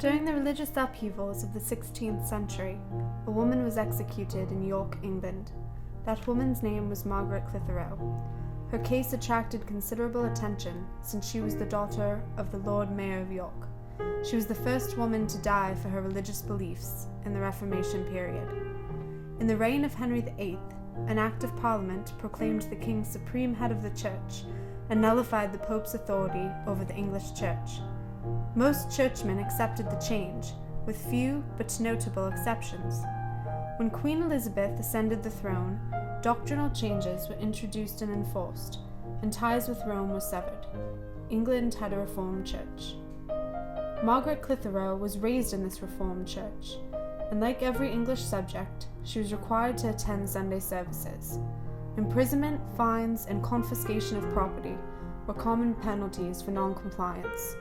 During the religious upheavals of the 16th century, a woman was executed in York, England. That woman's name was Margaret Clitherow. Her case attracted considerable attention since she was the daughter of the Lord Mayor of York. She was the first woman to die for her religious beliefs in the Reformation period. In the reign of Henry VIII, an Act of Parliament proclaimed the king supreme head of the church and nullified the Pope's authority over the English church. Most churchmen accepted the change, with few but notable exceptions. When Queen Elizabeth ascended the throne, doctrinal changes were introduced and enforced, and ties with Rome were severed. England had a Reformed church. Margaret Clitherow was raised in this Reformed church, and like every English subject, she was required to attend Sunday services. Imprisonment, fines, and confiscation of property were common penalties for non-compliance.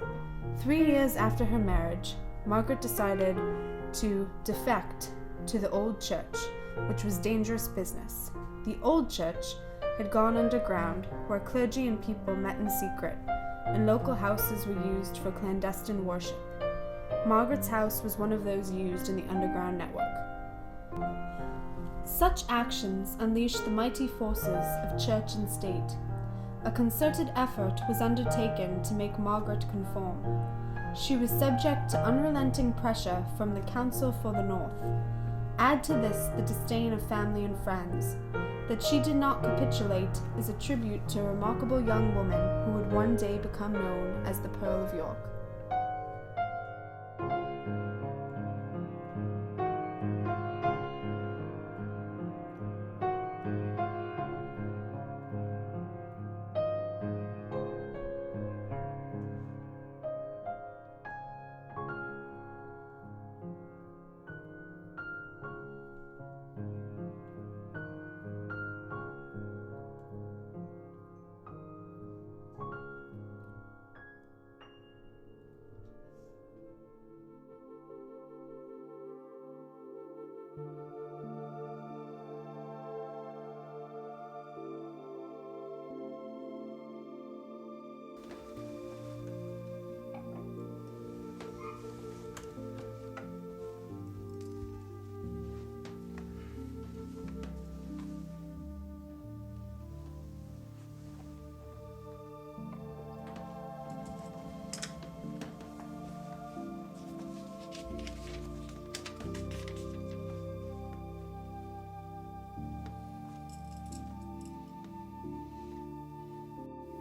3 years after her marriage, Margaret decided to defect to the old church, which was dangerous business. The old church had gone underground, where clergy and people met in secret, and local houses were used for clandestine worship. Margaret's house was one of those used in the underground network. Such actions unleashed the mighty forces of church and state. A concerted effort was undertaken to make Margaret conform. She was subject to unrelenting pressure from the Council for the North. Add to this the disdain of family and friends. That she did not capitulate is a tribute to a remarkable young woman who would one day become known as the Pearl of York.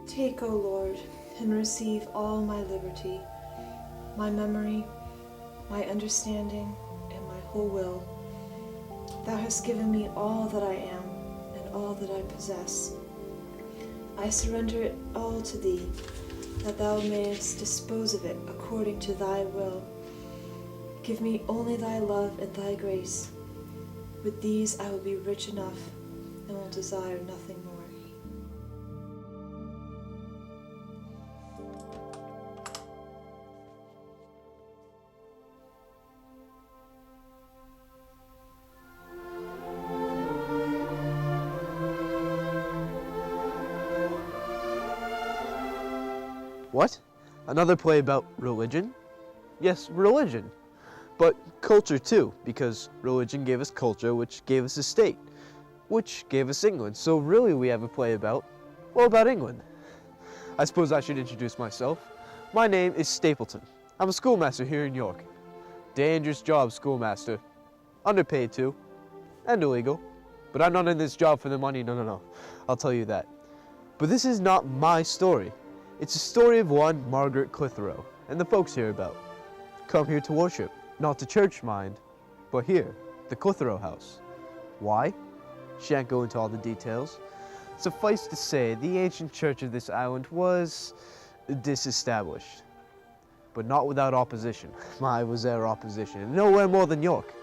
Take, O Lord, and receive all my liberty, my memory, my understanding, and my whole will. Thou hast given me all that I am and all that I possess. I surrender it all to Thee, that Thou mayest dispose of it according to Thy will. Give me only Thy love and Thy grace. With these I will be rich enough and will desire nothing more. What? Another play about religion? Yes, religion. But culture too, because religion gave us culture, which gave us a state, which gave us England. So really we have a play about England. I suppose I should introduce myself. My name is Stapleton. I'm a schoolmaster here in York. Dangerous job, schoolmaster. Underpaid too, and illegal. But I'm not in this job for the money, no. I'll tell you that. But this is not my story. It's a story of one Margaret Clitherow, and the folks hereabout. Come here to worship, not to church, mind, but here, the Clitherow house. Why? Shan't go into all the details. Suffice to say, the ancient church of this island was disestablished, but not without opposition. My, was there opposition, nowhere more than York.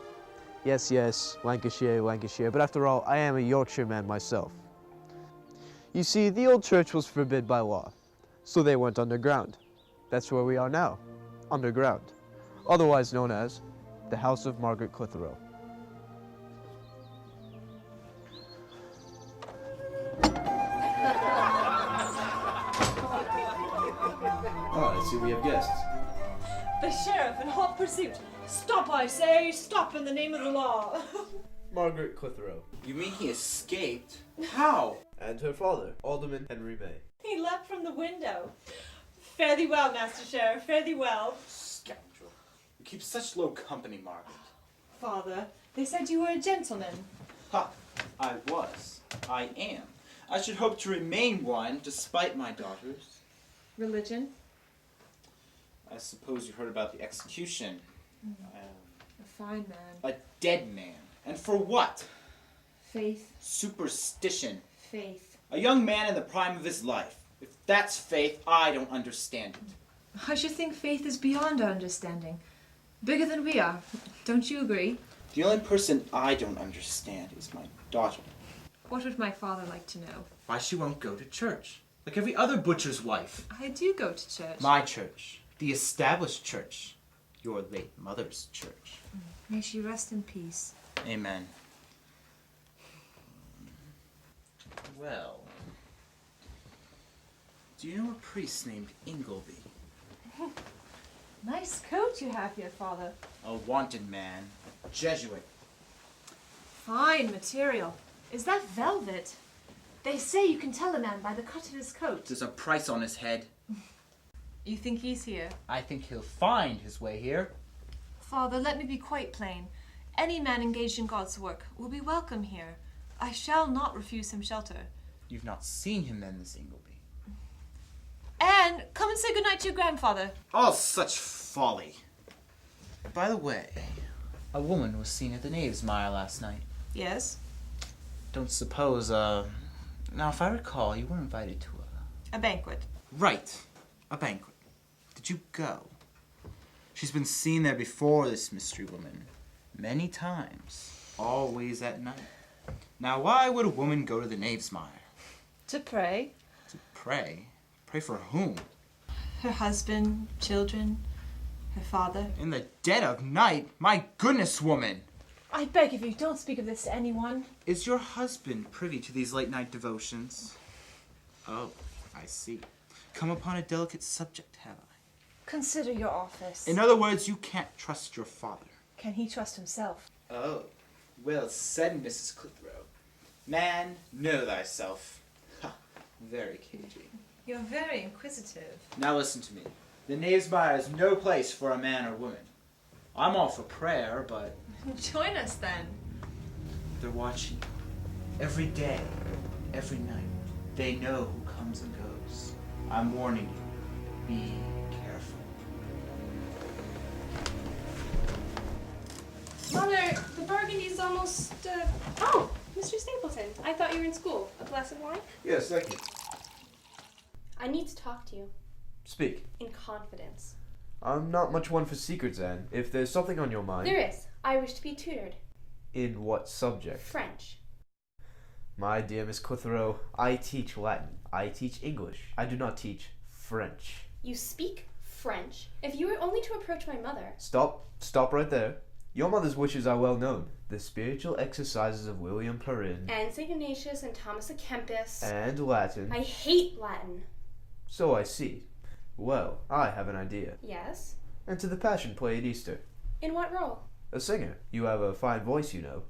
Yes, Lancashire, but after all, I am a Yorkshireman myself. You see, the old church was forbid by law. So they went underground. That's where we are now, underground, otherwise known as the House of Margaret Clitherow. Oh, I see we have guests. The sheriff in hot pursuit. Stop, I say! Stop in the name of the law! Margaret Clitherow. You mean he escaped? How? And her father, Alderman Henry May. He leapt from the window. Fare thee well, Master Sheriff, fare thee well. Scoundrel. You keep such low company, Margaret. Father, they said you were a gentleman. Ha! I was. I am. I should hope to remain one, despite my daughters. Religion? I suppose you heard about the execution. A fine man. A dead man. And for what? Faith. Superstition. Faith. A young man in the prime of his life. If that's faith, I don't understand it. I should think faith is beyond our understanding. Bigger than we are. Don't you agree? The only person I don't understand is my daughter. What would my father like to know? Why she won't go to church, like every other butcher's wife. I do go to church. My church. The established church. Your late mother's church. May she rest in peace. Amen. Well, do you know a priest named Ingleby? Nice coat you have here, Father. A wanted man. A Jesuit. Fine material. Is that velvet? They say you can tell a man by the cut of his coat. There's a price on his head. You think he's here? I think he'll find his way here. Father, let me be quite plain. Any man engaged in God's work will be welcome here. I shall not refuse him shelter. You've not seen him then, Miss Ingleby. Anne, come and say goodnight to your grandfather. All such folly. By the way, a woman was seen at the Knavesmire last night. Yes? Don't suppose, now if I recall, you were invited to A banquet. Right, a banquet. Did you go? She's been seen there before, this mystery woman. Many times. Always at night. Now why would a woman go to the Knavesmire? To pray. To pray? Pray for whom? Her husband, children, her father. In the dead of night? My goodness, woman! I beg of you, don't speak of this to anyone. Is your husband privy to these late night devotions? Oh, I see. Come upon a delicate subject, have I? Consider your office. In other words, you can't trust your father. Can he trust himself? Oh, well said, Mrs. Clitherow. Man, know thyself. Ha, very cagey. You're very inquisitive. Now listen to me. The Knavesmire is no place for a man or woman. I'm all for prayer, but Join us then. they're watching every day, every night. They know who comes and goes. I'm warning you. Be careful. Mother, the burgundy's almost, Oh, Mr. Stapleton, I thought you were in school. A glass of wine? Yes, thank you. I need to talk to you. Speak. In confidence. I'm not much one for secrets, Anne. If there's something on your mind... There is. I wish to be tutored. In what subject? French. My dear Miss Clitherow, I teach Latin. I teach English. I do not teach French. You speak French? If you were only to approach my mother... Stop right there. Your mother's wishes are well known. The spiritual exercises of William Perrin. And St. Ignatius and Thomas à Kempis. And Latin. I hate Latin. So I see. Well, I have an idea. Yes? Enter the Passion Play at Easter. In what role? A singer. You have a fine voice, you know.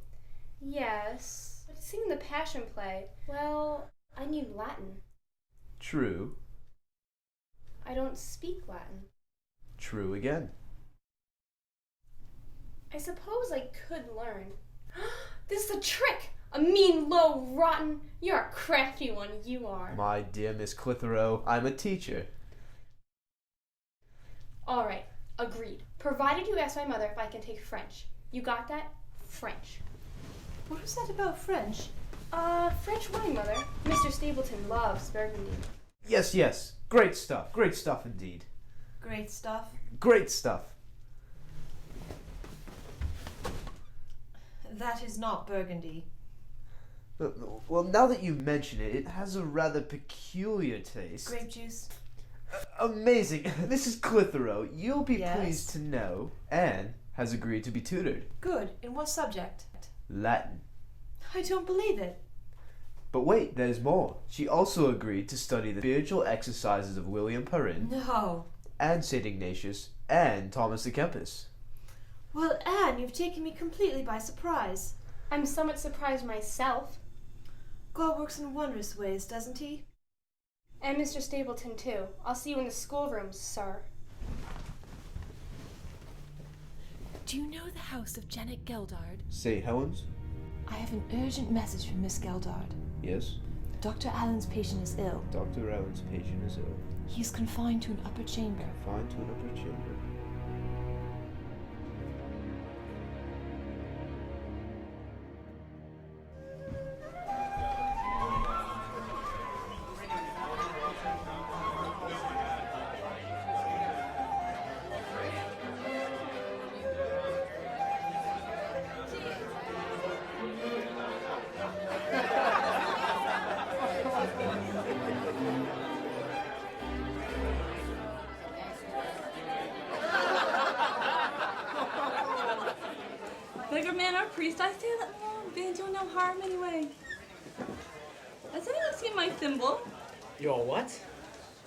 Yes. But to sing in the Passion Play, well, I need Latin. True. I don't speak Latin. True again. I suppose I could learn. This is a trick! A mean, low, rotten... You're a crafty one, you are. My dear Miss Clitherow, I'm a teacher. All right, agreed. Provided you ask my mother if I can take French. You got that? French. What was that about French? French wine, Mother. Mr. Stapleton loves Burgundy. Yes. Great stuff. Great stuff indeed. Great stuff. Great stuff. That is not Burgundy. Well, now that you mention it, it has a rather peculiar taste. Grape juice. Amazing. Mrs. Clitherow, you'll be Yes? pleased to know Anne has agreed to be tutored. Good. In what subject? Latin. I don't believe it. But wait, there's more. She also agreed to study the spiritual exercises of William Perrin No. and St. Ignatius And Thomas à Kempis. Well, Anne, you've taken me completely by surprise. I'm somewhat surprised myself. God works in wondrous ways, doesn't he? And Mr. Stapleton, too. I'll see you in the schoolroom, sir. Do you know the house of Janet Geldard? St. Helens? I have an urgent message from Miss Geldard. Yes. Dr. Allen's patient is ill. Dr. Allen's patient is ill. He is confined to an upper chamber. Confined to an upper chamber. Beggar man or priest, I say that they do no harm anyway. Has anyone seen my thimble? Your what?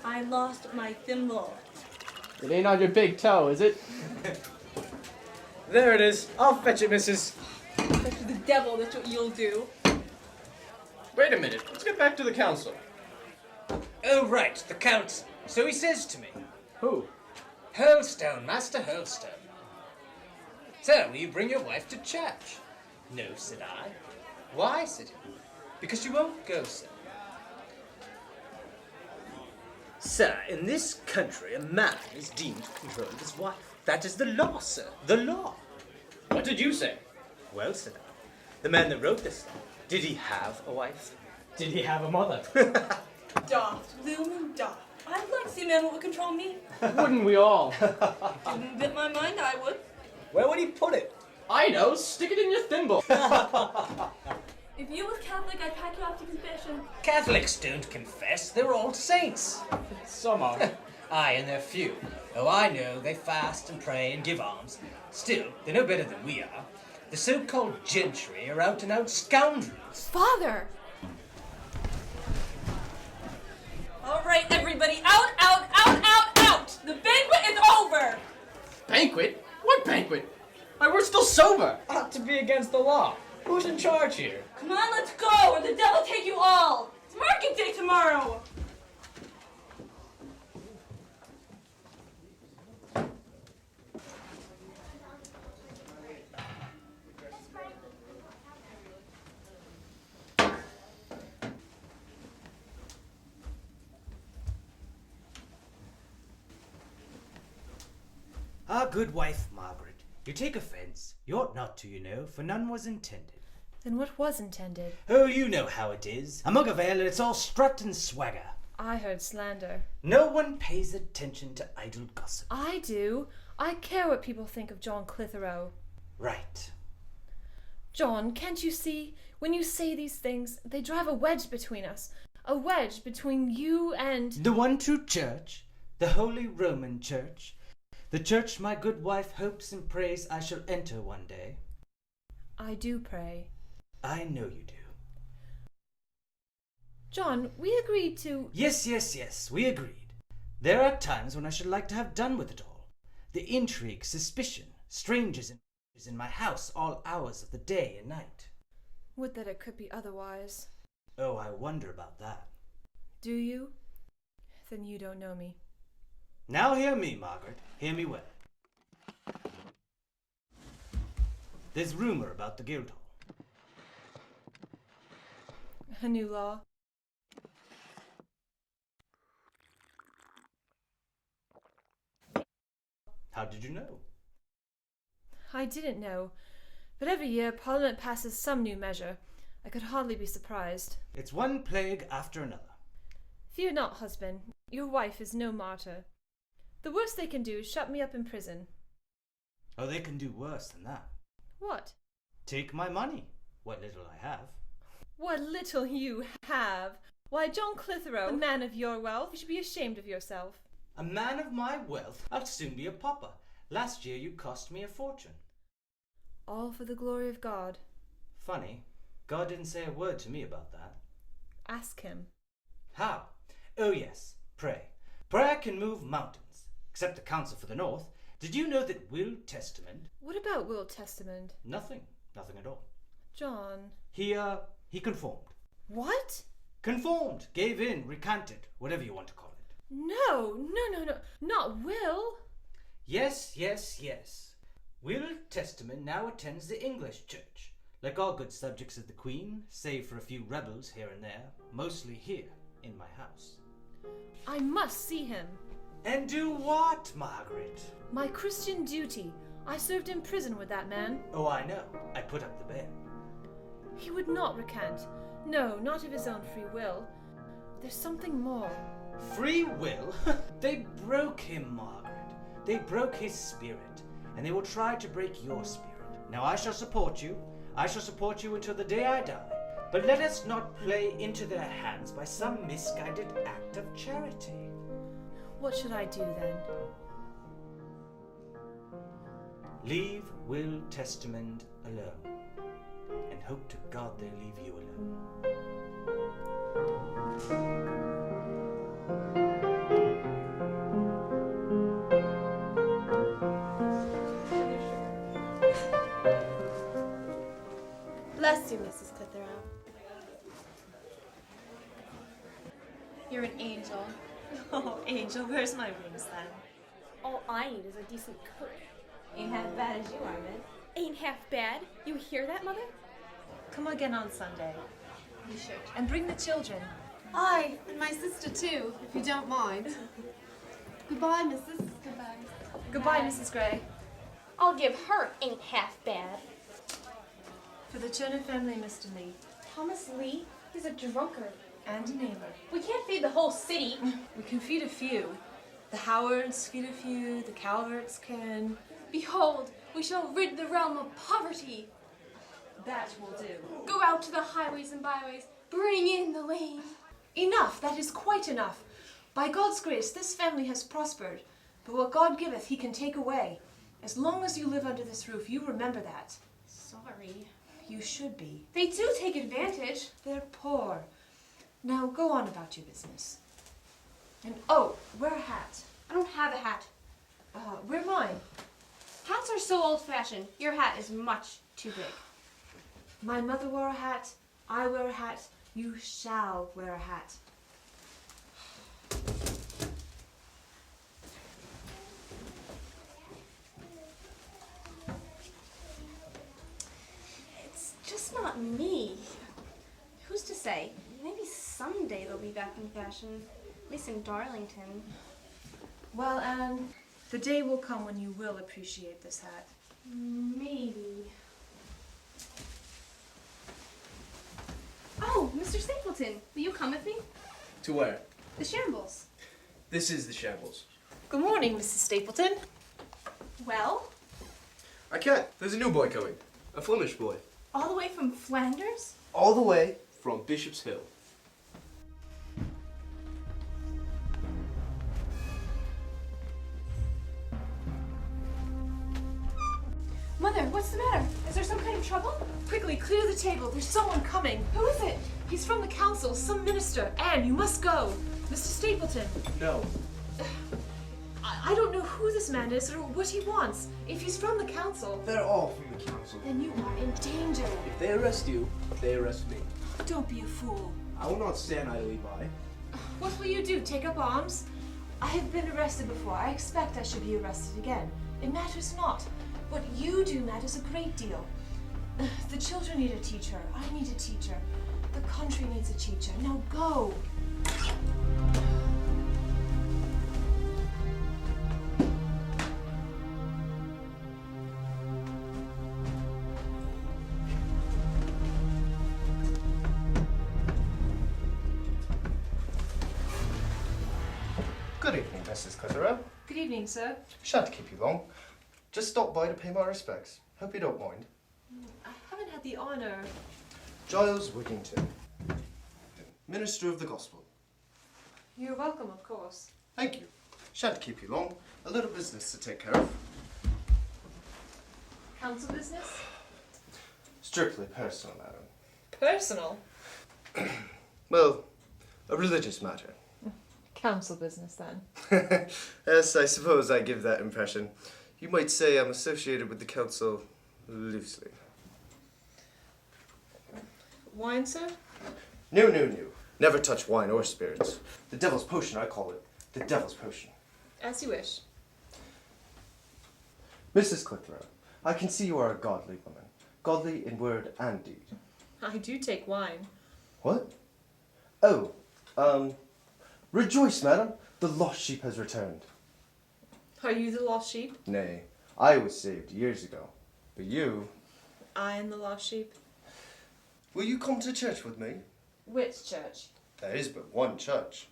I lost my thimble. It ain't on your big toe, is it? There it is. I'll fetch it, missus. Fetch to the devil, that's what you'll do. Wait a minute. Let's get back to the council. Oh, right, the council. So he says to me, Who? Hurlstone, Master Hurlstone. So, will you bring your wife to church? No, said I. Why, said he. Because you won't go, sir. Sir, in this country, a man is deemed to control his wife. That is the law, sir. The law. What did you say? Well, said I, the man that wrote this law, did he have a wife? Did he have a mother? Daft, Lumen, daft. I'd like to see a man who would control me. Wouldn't we all? Didn't bit my mind, I would. Where would he put it? I know. Stick it in your thimble. If you was Catholic, I'd pack you off to confession. Catholics don't confess. They're all saints. Some are. Aye, and they're few. Oh, I know, they fast and pray and give alms. Still, they're no better than we are. The so-called gentry are out-and-out scoundrels. Father! All right, everybody, out, out, out, out, out! The banquet is over! Banquet? What banquet? Why, we're still sober. Ought to be against the law. Who's in charge here? Come on, let's go, or the devil take you all! It's market day tomorrow! Ah, good wife, Margaret, you take offence. You ought not to, you know, for none was intended. Then what was intended? Oh, you know how it is. A mug of ale and it's all strut and swagger. I heard slander. No one pays attention to idle gossip. I do. I care what people think of John Clitherow. Right. John, can't you see? When you say these things, they drive a wedge between us. A wedge between you and... The one true church, the Holy Roman Church. The church my good wife hopes and prays I shall enter one day. I do pray. I know you do. John, we agreed to... Yes, we agreed. There are times when I should like to have done with it all. The intrigue, suspicion, strangers in my house all hours of the day and night. Would that it could be otherwise. Oh, I wonder about that. Do you? Then you don't know me. Now hear me, Margaret. Hear me well. There's rumour about the Guildhall. A new law. How did you know? I didn't know. But every year Parliament passes some new measure. I could hardly be surprised. It's one plague after another. Fear not, husband. Your wife is no martyr. The worst they can do is shut me up in prison. Oh, they can do worse than that. What? Take my money, what little I have. What little you have! Why, John Clitherow, a man of your wealth, you should be ashamed of yourself. A man of my wealth? I'll soon be a pauper. Last year you cost me a fortune. All for the glory of God. Funny, God didn't say a word to me about that. Ask him. How? Oh yes, pray. Prayer can move mountains. Except the council for the north, Did you know that will testament? What about will testament? Nothing. Nothing at all. John. He conformed. What? Conformed, gave in, recanted, whatever you want to call it. No. Not Will. Yes. Will Testament now attends the English church, like all good subjects of the Queen, save for a few rebels here and there, mostly here in my house. I must see him. And do what, Margaret? My Christian duty. I served in prison with that man. Oh, I know. I put up the bail. He would not recant. No, not of his own free will. There's something more. Free will? They broke him, Margaret. They broke his spirit, and they will try to break your spirit. Now I shall support you. I shall support you until the day I die. But let us not play into their hands by some misguided act of charity. What should I do then? Leave will testament alone, and hope to God they leave you alone. Bless you, Mrs. Clitherow. You're an angel. Oh, angel, where's my wings then? All I need is a decent cook. Ain't half bad as you are, Miss. Ain't half bad. You hear that, Mother? Come again on Sunday. You should. And bring the children. Aye, and my sister too, if you don't mind. Goodbye, Mrs. Goodbye. Goodbye, Mrs. Gray. I'll give her ain't half bad. For the Turner family, Mr. Lee. Thomas Lee? He's a drunkard. And a neighbor. We can't feed the whole city. We can feed a few. The Howards feed a few, the Calverts can. Behold, we shall rid the realm of poverty. That will do. Go out to the highways and byways. Bring in the lame. Enough, that is quite enough. By God's grace, this family has prospered. But what God giveth, he can take away. As long as you live under this roof, you remember that. Sorry. You should be. They do take advantage. They're poor. Now go on about your business. And oh, wear a hat. I don't have a hat. Wear mine. Hats are so old-fashioned. Your hat is much too big. My mother wore a hat. I wear a hat. You shall wear a hat. It's just not me. Who's to say? Maybe someday they'll be back in fashion. At least in Darlington. Well, Anne, the day will come when you will appreciate this hat. Maybe. Oh, Mr. Stapleton, will you come with me? To where? The Shambles. This is the Shambles. Good morning, Mrs. Stapleton. Well, I can't. There's a new boy coming. A Flemish boy. all the way from Flanders? All the way from Bishop's Hill. Mother, what's the matter? Is there some kind of trouble? Quickly, clear the table. There's someone coming. Who is it? He's from the council, some minister. Anne, you must go. Mr. Stapleton. No. I don't know who this man is or what he wants. If he's from the council, They're all from the council. then you are in danger. If they arrest you, they arrest me. Don't be a fool. I will not stand idly by. What will you do? Take up arms? I have been arrested before. I expect I should be arrested again. It matters not. What you do matters a great deal. The children need a teacher. I need a teacher. The country needs a teacher. Now go. Good evening, Mrs. Clitherow. Good evening, sir. Shan't keep you long. Just stopped by to pay my respects. Hope you don't mind. I haven't had the honor. Giles Wiggington, Minister of the Gospel. You're welcome, of course. Thank you. Shan't keep you long. A little business to take care of. Council business? Strictly personal, madam. Personal? Well, a religious matter. Council business, then. Yes, I suppose I give that impression. You might say I'm associated with the council loosely. Wine, sir? No, no, no. Never touch wine or spirits. The devil's potion, I call it. The devil's potion. As you wish. Mrs. Clitherow, I can see you are a godly woman. Godly in word and deed. I do take wine. What? Oh, rejoice, madam. The lost sheep has returned. Are you the lost sheep? Nay, I was saved years ago. But you... I am the lost sheep. Will you come to church with me? Which church? There is but one church.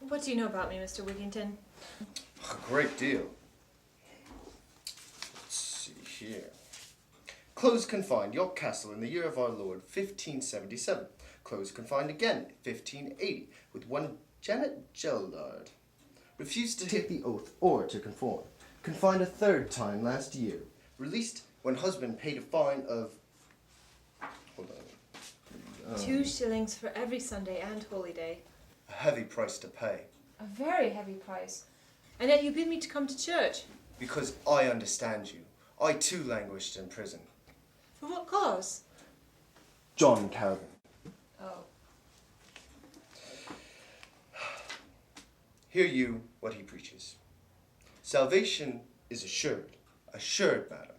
What do you know about me, Mr. Wigington? A great deal. Let's see here. Closed confined York Castle in the year of our Lord 1577. Closed confined again 1580 with one Janet Gellard. Refused to take the oath or to conform. Confined a third time last year. Released when husband paid a fine of... Hold on. 2 shillings for every Sunday and holy day. A heavy price to pay. A very heavy price. And yet you bid me to come to church. Because I understand you. I too languished in prison. For what cause? John Calvin. Oh. Hear you what he preaches. Salvation is assured, madam,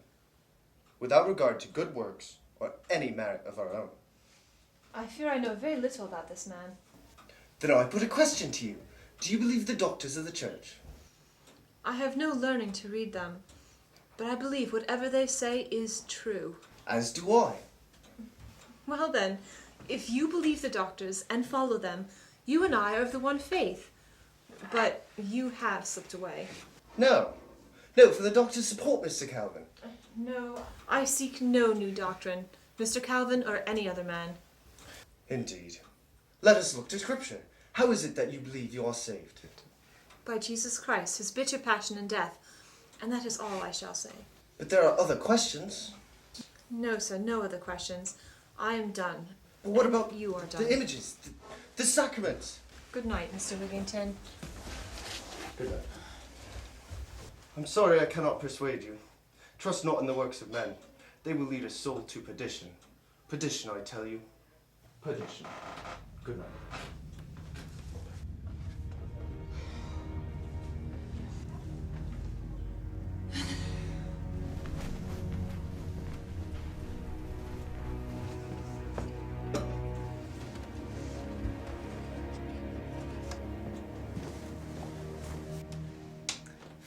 without regard to good works or any merit of our own. I fear I know very little about this man. Then I put a question to you. Do you believe the doctors of the church? I have no learning to read them, but I believe whatever they say is true. As do I. Well then, if you believe the doctors and follow them, you and I are of the one faith. But you have slipped away. No. No, for the doctors support Mr. Calvin. No, I seek no new doctrine, Mr. Calvin or any other man. Indeed. Let us look to Scripture. How is it that you believe you are saved? By Jesus Christ, his bitter passion and death, and that is all I shall say. But there are other questions. No, sir, no other questions. I am done. But what And about you are done? the images, the sacraments? Good night, Mr. Wigington. Good night. I'm sorry I cannot persuade you. Trust not in the works of men. They will lead a soul to perdition. Perdition, I tell you. Perdition. Good night.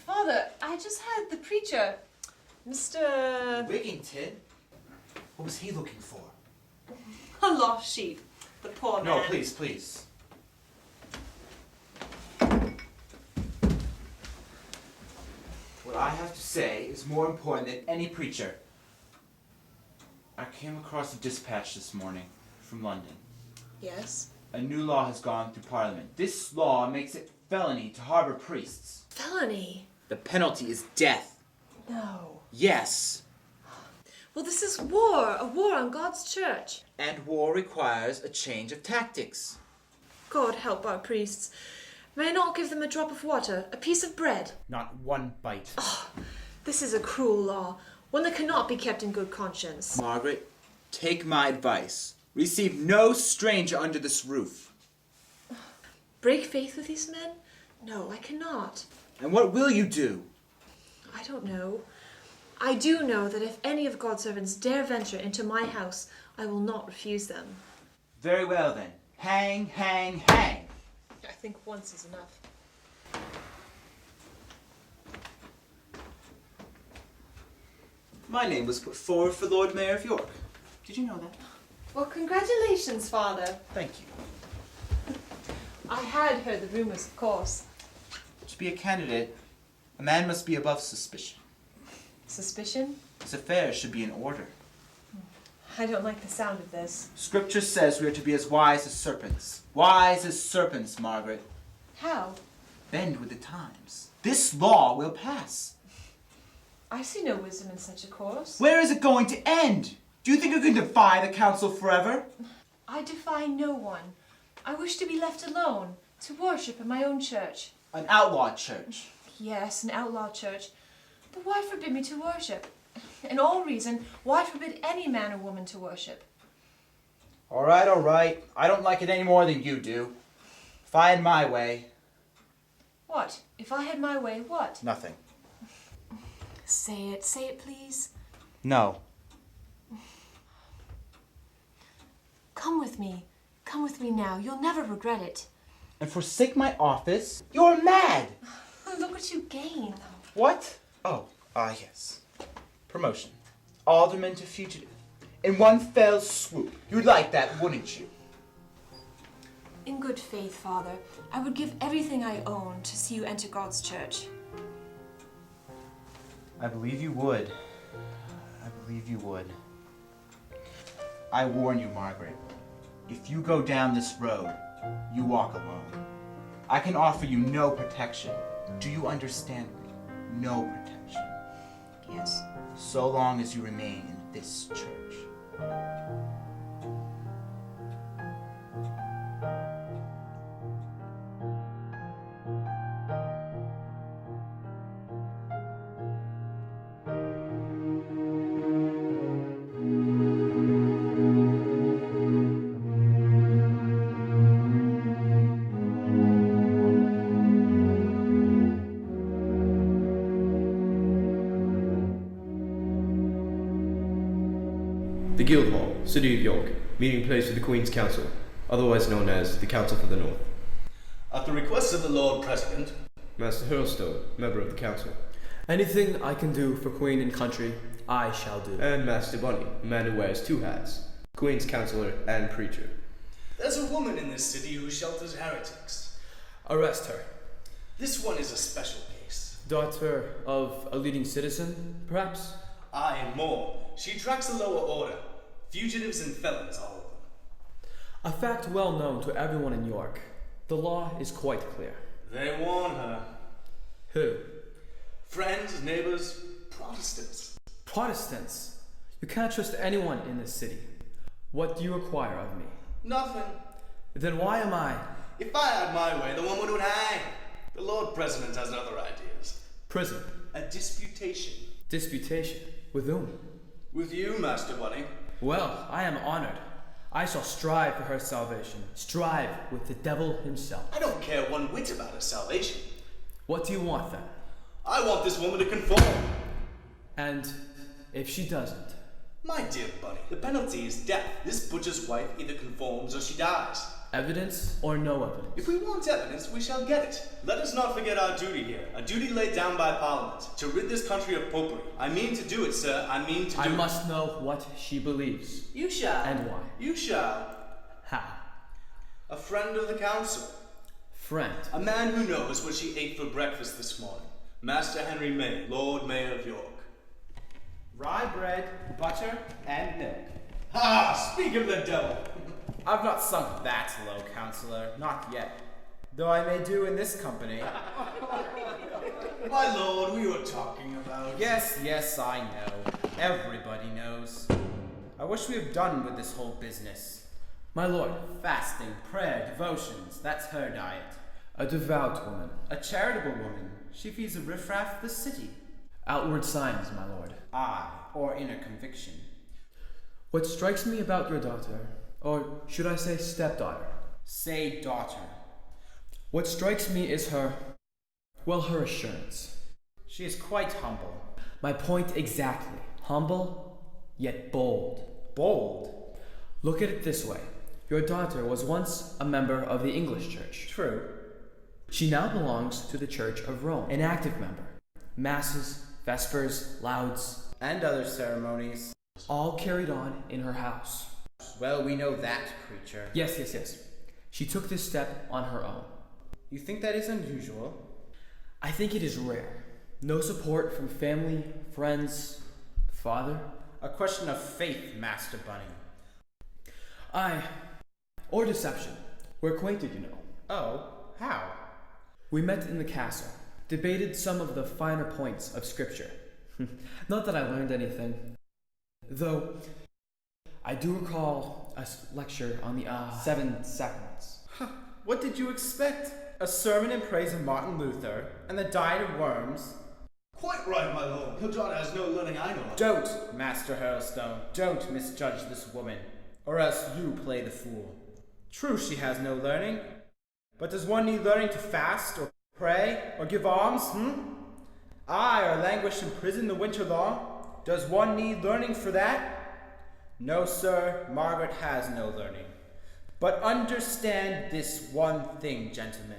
Father, I just had the preacher, Mr. Wigington? What was he looking for? A lost sheep. The poor man. No, please, please. What I have to say is more important than any preacher. I came across a dispatch this morning from London. Yes? A new law has gone through Parliament. This law makes it felony to harbor priests. Felony? The penalty is death. No. Yes. Well, this is war. A war on God's church. And war requires a change of tactics. God help our priests. May I not give them a drop of water, a piece of bread? Not one bite. Oh, this is a cruel law, one that cannot be kept in good conscience. Margaret, take my advice. Receive no stranger under this roof. Break faith with these men? No, I cannot. And what will you do? I don't know. I do know that if any of God's servants dare venture into my house, I will not refuse them. Very well then. Hang, hang, hang. I think once is enough. My name was put forward for Lord Mayor of York. Did you know that? Well, congratulations, Father. Thank you. I had heard the rumors, of course. To be a candidate, a man must be above suspicion. Suspicion? His affairs should be in order. I don't like the sound of this. Scripture says we are to be as wise as serpents. Wise as serpents, Margaret. How? Bend with the times. This law will pass. I see no wisdom in such a course. Where is it going to end? Do you think you can defy the council forever? I defy no one. I wish to be left alone, to worship in my own church. An outlaw church. Yes, an outlaw church. But why forbid me to worship? In all reason, why forbid any man or woman to worship? All right. I don't like it any more than you do. If I had my way... What? If I had my way, what? Nothing. Say it please. No. Come with me now, you'll never regret it. And forsake my office? You're mad! Look what you gain. What? Oh, yes. Promotion. Alderman to fugitive. In one fell swoop. You'd like that, wouldn't you? In good faith, Father, I would give everything I own to see you enter God's church. I believe you would. I warn you, Margaret. If you go down this road, you walk alone. I can offer you no protection. Do you understand me? No protection. Yes. So long as you remain in this church. The Guildhall, City of York, meeting place of the Queen's Council, otherwise known as the Council for the North. At the request of the Lord President, Master Hurlstone, member of the Council. Anything I can do for Queen and country, I shall do. And Master Bunny, a man who wears two hats, Queen's Councillor and Preacher. there's a woman in this city who shelters heretics. Arrest her. This one is a special case. Daughter of a leading citizen, perhaps? Aye, and more. She attracts the lower order. Fugitives and felons, all of them. A fact well known to everyone in York. The law is quite clear. They warn her. Who? Friends, neighbors, Protestants. Protestants? You can't trust anyone in this city. What do you require of me? Nothing. Then why am I? If I had my way, the woman would hang. The Lord President has other ideas. Prison. A disputation. Disputation? With whom? With you, Master Bunny. Well, I am honored. I shall strive for her salvation. Strive with the devil himself. I don't care one whit about her salvation. What do you want then? I want this woman to conform. And if she doesn't? My dear Bunny, the penalty is death. This butcher's wife either conforms or she dies. Evidence or no evidence? If we want evidence, we shall get it. Let us not forget our duty here. A duty laid down by Parliament. To rid this country of popery. I mean to do it, sir. I mean to do it. I must know what she believes. You shall. And why? You shall. How? A friend of the council. Friend? A man who knows what she ate for breakfast this morning. Master Henry May, Lord Mayor of York. Rye bread, butter, and milk. Ah, speak of the devil. I've not sunk that low, Councillor, not yet. Though I may do in this company. My lord, we were talking about... Yes, I know. Everybody knows. I wish we had done with this whole business. My lord. Fasting, prayer, devotions, that's her diet. A devout woman. A charitable woman. She feeds the riffraff of the city. Outward signs, my lord. Aye, or inner conviction. What strikes me about your daughter, or should I say stepdaughter? Say daughter. What strikes me is her assurance. She is quite humble. My point exactly. Humble, yet bold. Bold? Look at it this way. Your daughter was once a member of the English Church. True. She now belongs to the Church of Rome, an active member. Masses, vespers, lauds, and other ceremonies. All carried on in her house. Well, we know that, preacher. Yes. She took this step on her own. You think that is unusual? I think it is rare. No support from family, friends, father. A question of faith, Master Bunny. Aye. Or deception. We're acquainted, you know. Oh, how? We met in the castle, debated some of the finer points of Scripture. Not that I learned anything. Though, I do recall a lecture on the 7 sacraments. What did you expect? A sermon in praise of Martin Luther and the diet of worms? Quite right, my lord. Your daughter has no learning I know of. Don't, Master Hurlstone, don't misjudge this woman, or else you play the fool. True, she has no learning, but does one need learning to fast, or pray, or give alms, Aye, or languish in prison the winter long? Does one need learning for that? No, sir, Margaret has no learning. But understand this one thing, gentlemen.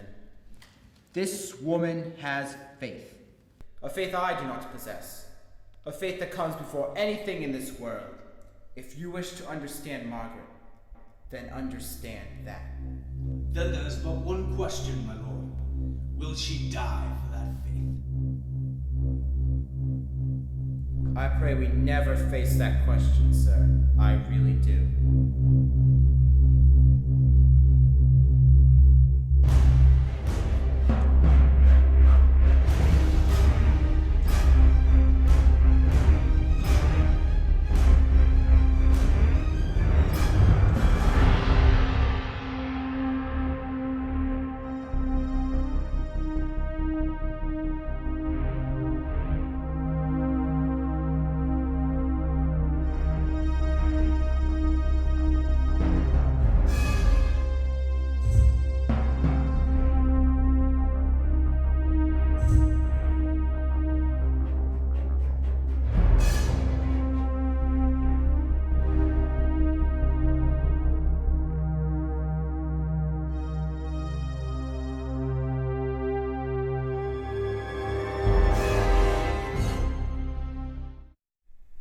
This woman has faith. A faith I do not possess. A faith that comes before anything in this world. If you wish to understand Margaret, then understand that. Then there is but one question, my lord. Will she die for that faith? I pray we never face that question, sir. I really do.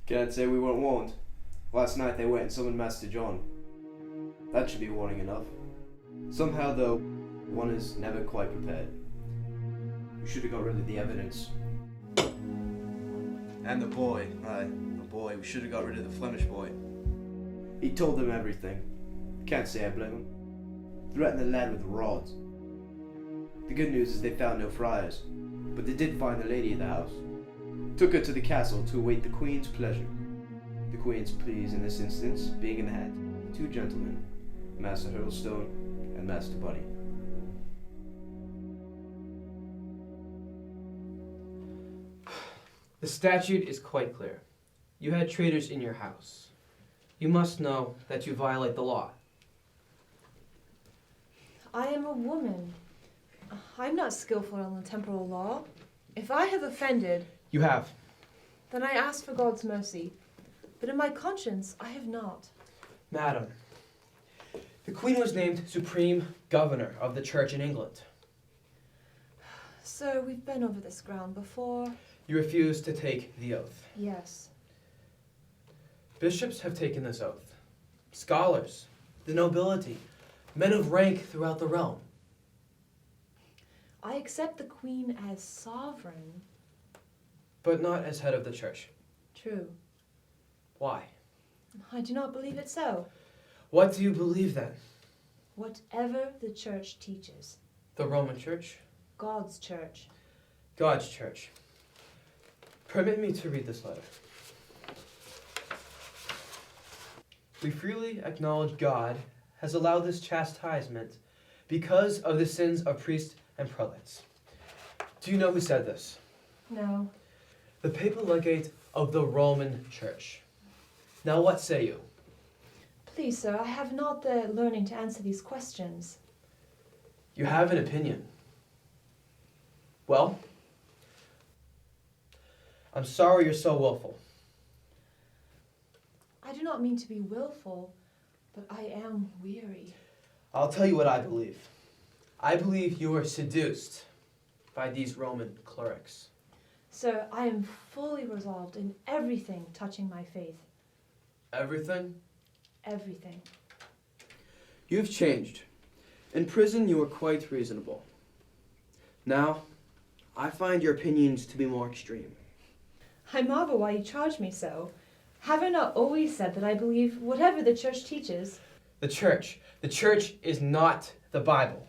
Can't say we weren't warned. Last night they went and summoned Master John. That should be warning enough. Somehow, though, one is never quite prepared. We should have got rid of the evidence. And the boy. We should have got rid of the Flemish boy. He told them everything. Can't say I blame him. Threatened the lad with rods. The good news is they found no friars, but they did find the lady of the house. Took her to the castle to await the Queen's pleasure. The Queen's pleas in this instance being in the hands of two gentlemen, Master Hurlstone and Master Buddy. The statute is quite clear. You had traitors in your house. You must know that you violate the law. I am a woman. I'm not skillful in the temporal law. If I have offended, You have. then I ask for God's mercy. But in my conscience, I have not. Madam, the Queen was named Supreme Governor of the Church in England. Sir, we've been over this ground before. You refused to take the oath. Yes. Bishops have taken this oath. Scholars, the nobility, men of rank throughout the realm. I accept the Queen as sovereign. But not as head of the church. True. Why? I do not believe it so. What do you believe then? Whatever the church teaches. The Roman Church? God's church. God's church. Permit me to read this letter. We freely acknowledge God has allowed this chastisement because of the sins of priests and prelates. Do you know who said this? No. The papal legate of the Roman Church. Now what say you? Please, sir, I have not the learning to answer these questions. You have an opinion. Well, I'm sorry you're so willful. I do not mean to be willful, but I am weary. I'll tell you what I believe. I believe you were seduced by these Roman clerics. Sir, I am fully resolved in everything touching my faith. Everything? Everything. You've changed. In prison, you were quite reasonable. Now, I find your opinions to be more extreme. I marvel why you charge me so. Have I not always said that I believe whatever the church teaches? The church. The church is not the Bible.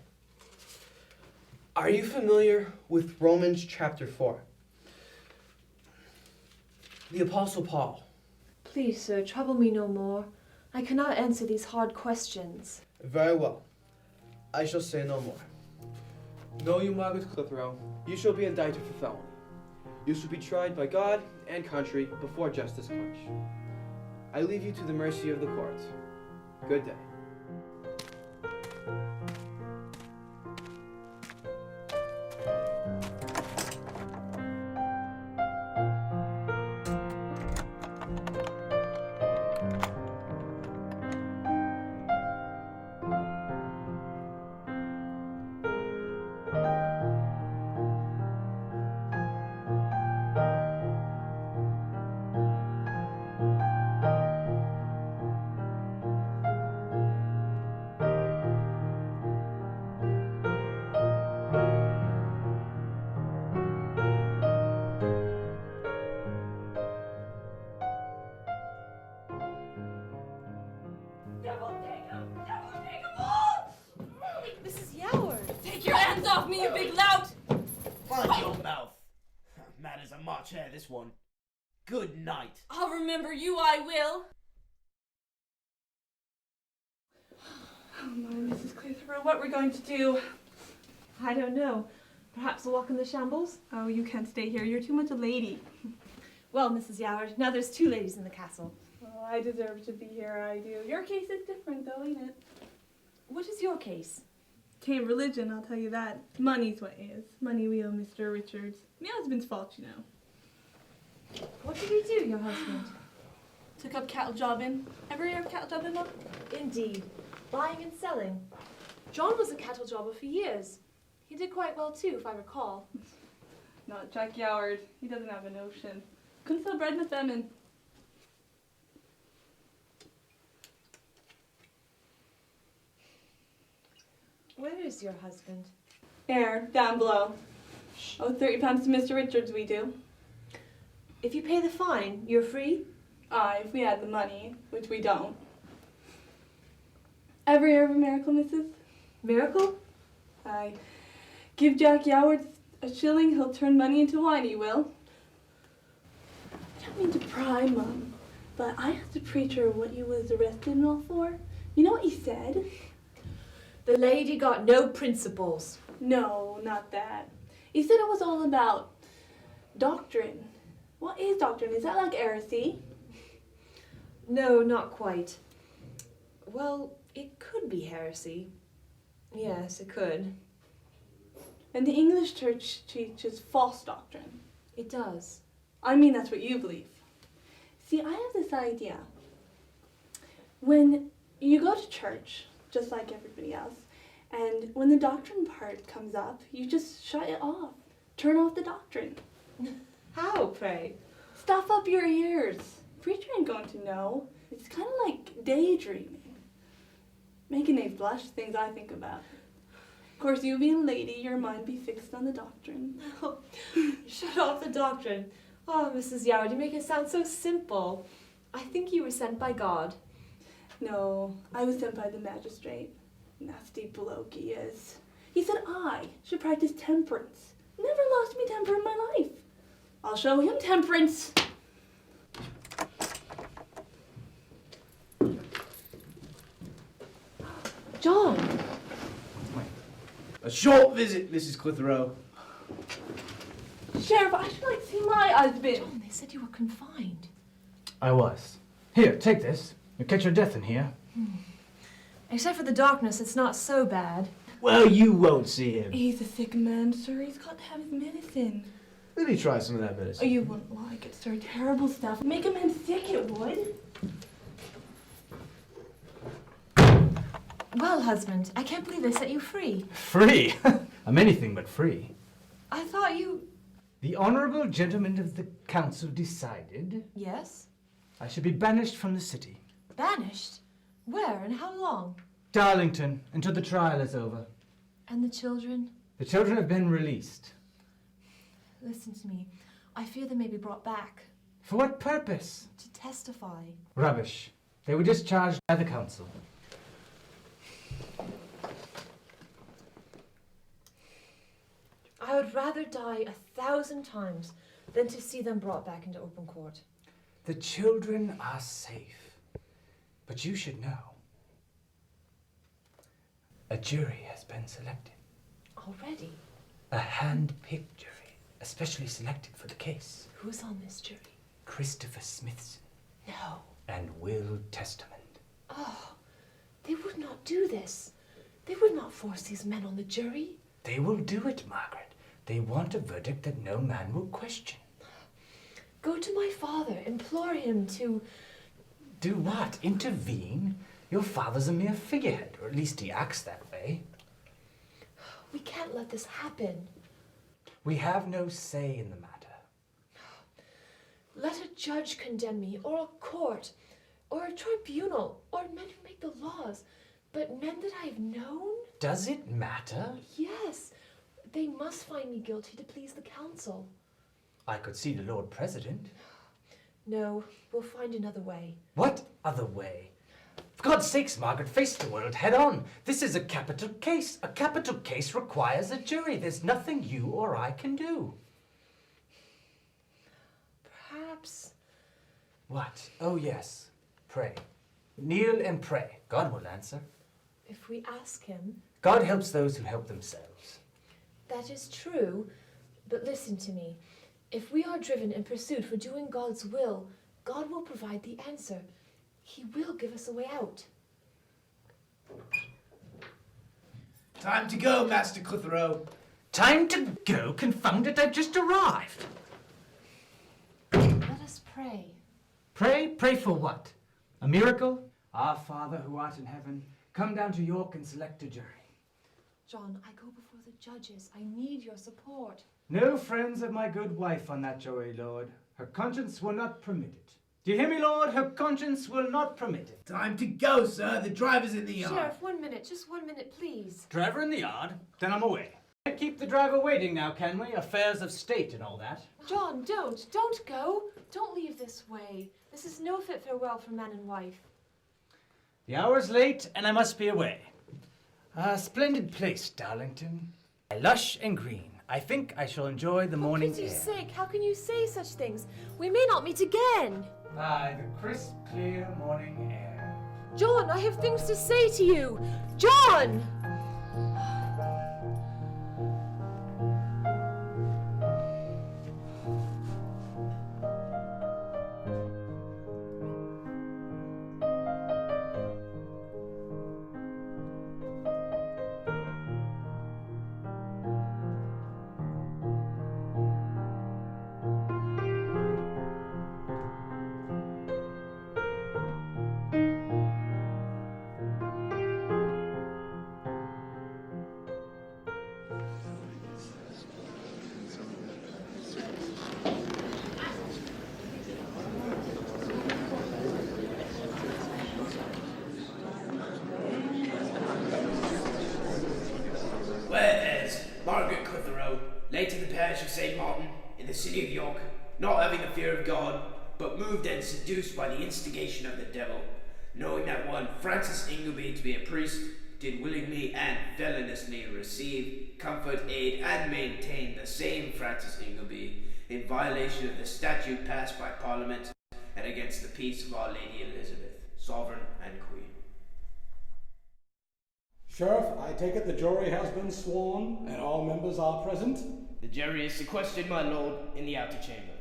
Are you familiar with Romans chapter 4? The Apostle Paul. Please, sir, trouble me no more. I cannot answer these hard questions. Very well. I shall say no more. Know you, Margaret Clitherow, you shall be indicted for felony. You shall be tried by God and country before justice clench. I leave you to the mercy of the court. Good day. Mrs. Yoward! Take your hands off me, you big lout! Mind your mouth. Mad as a March hare, this one. Good night. I'll remember you, I will. Oh my, Mrs. Clitherow, what we're going to do? I don't know. Perhaps we'll walk in the shambles? Oh, you can't stay here. You're too much a lady. Well, Mrs. Yoward, now there's 2 ladies in the castle. Oh, I deserve to be here, I do. Your case is different, though, ain't it? What is your case? Tain't religion, I'll tell you that. Money's what it is. Money we owe Mr. Richards. My husband's fault, you know. What did he do, your husband? Took up cattle jobbing. Ever hear of cattle jobbing, Mum? Indeed. Buying and selling. John was a cattle jobber for years. He did quite well too, if I recall. Not Jack Yoward. He doesn't have a notion. Couldn't sell bread in a famine. Where is your husband? Air, down below. Oh, £30 to Mr. Richards we do. If you pay the fine, you're free? Aye, if we had the money, which we don't. Ever hear of a miracle, Mrs.? Miracle? Aye. Give Jack Yoward a shilling, he'll turn money into wine, he will. I don't mean to pry, Mum, but I asked the preacher what you was arrested and all for. You know what he said? The lady got no principles. No, not that. He said it was all about doctrine. What is doctrine? Is that like heresy? No, not quite. Well, it could be heresy. Yes, it could. And the English church teaches false doctrine. It does. I mean, that's what you believe. See, I have this idea. When you go to church, just like everybody else, and when the doctrine part comes up, you just shut it off. Turn off the doctrine. How, pray? Stuff up your ears. Preacher ain't going to know. It's kind of like daydreaming. Making Abe blush, things I think about. Of course, you being a lady, your mind be fixed on the doctrine. Shut off the doctrine. Oh, Mrs. Yoward, you make it sound so simple. I think you were sent by God. No, I was sent by the magistrate. Nasty bloke he is. He said I should practice temperance. Never lost me temper in my life. I'll show him temperance. John! A short visit, Mrs. Clitherow. Sheriff, I should like to see my husband. John, they said you were confined. I was. Here, take this. You'll catch your death in here. Except for the darkness, it's not so bad. Well, you won't see him. He's a sick man, sir. He's got to have his medicine. Let me try some of that Oh, medicine. you wouldn't like it, sir. Terrible stuff. Make a man sick, it would. Well, husband, I can't believe they set you free. Free? I'm anything but free. I thought you... The honorable gentlemen of the council decided Yes? I should be banished from the city. Banished? Where and how long? Darlington, until the trial is over. And the children? The children have been released. Listen to me. I fear they may be brought back. For what purpose? To testify. Rubbish. They were discharged by the council. I would rather die 1,000 times than to see them brought back into open court. The children are safe. But you should know. A jury has been selected. Already? A hand-picked jury. especially selected for the case. Who's on this jury? Christopher Smithson No. and Will Testament. Oh, they would not do this. They would not force these men on the jury. They will do it, Margaret. They want a verdict that no man will question. Go to my father, implore him to... Do what? Intervene? Your father's a mere figurehead, or at least he acts that way. We can't let this happen. We have no say in the matter. Let a judge condemn me, or a court, or a tribunal, or men who make the laws. But men that I have known? Does it matter? Yes. They must find me guilty to please the council. I could see the Lord President. No, we'll find another way. What other way? For God's sakes, Margaret, face the world head on. This is a capital case. A capital case requires a jury. There's nothing you or I can do. Perhaps... What? Oh, yes. Pray. Kneel and pray. God will answer. If we ask him... God helps those who help themselves. That is true, but listen to me. If we are driven and pursued for doing God's will, God will provide the answer. He will give us a way out. Time to go, Master Clitherow. Time to go? Confound it, I've just arrived. Let us pray. Pray? Pray for what? A miracle? Our Father who art in heaven, come down to York and select a jury. John, I go before the judges. I need your support. No friends of my good wife on that jury, Lord. Her conscience will not permit it. Do you hear me, Lord? Her conscience will not permit it. Time to go, sir. The driver's in the yard. Sheriff, 1 minute. Just 1 minute, please. Driver in the yard? Then I'm away. Can't keep the driver waiting now, can we? Affairs of state and all that. John, don't. Don't go. Don't leave this way. This is no fit farewell for man and wife. The hour's late and I must be away. A splendid place, Darlington. Lush and green. I think I shall enjoy the morning air. For pity's sake, how can you say such things? We may not meet again. Aye, the crisp, clear morning air. John, I have things to say to you. John! Whereas Margaret Clitherow, late in the parish of St. Martin, in the city of York, not having the fear of God, but moved and seduced by the instigation of the devil, knowing that one Francis Ingleby to be a priest, did willingly and feloniously receive, comfort, aid, and maintain the same Francis Ingleby in violation of the statute passed by Parliament and against the peace of Our Lady Elizabeth, Sovereign and Queen. Sheriff, I take it the jury has been sworn and all members are present? The jury is sequestered, my lord, in the outer chamber.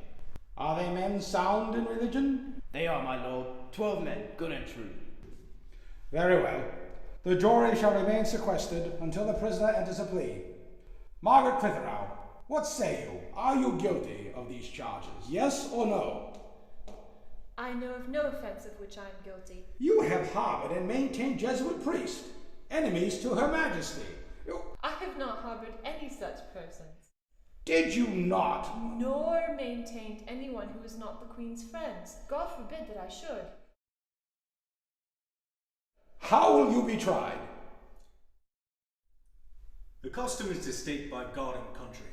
Are they men sound in religion? They are, my lord, 12 men, good and true. Very well. The jury shall remain sequestered until the prisoner enters a plea. Margaret Clitherow, what say you? Are you guilty of these charges? Yes or no? I know of no offense of which I am guilty. You have harbored and maintained Jesuit priests, enemies to Her Majesty. I have not harbored any such persons. Did you not? Nor maintained anyone who is not the Queen's friends. God forbid that I should. How will you be tried? The custom is to state by God and country.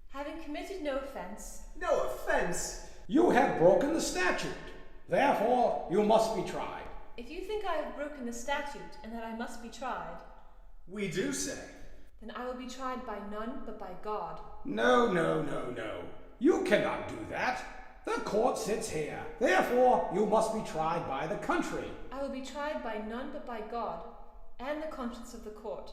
Having committed no offense. No offense? You have broken the statute. Therefore, you must be tried. If you think I have broken the statute and that I must be tried, we do say. Then I will be tried by none but by God. No, no, no, no. You cannot do that. The court sits here. Therefore, you must be tried by the country. I will be tried by none but by God, and the conscience of the court.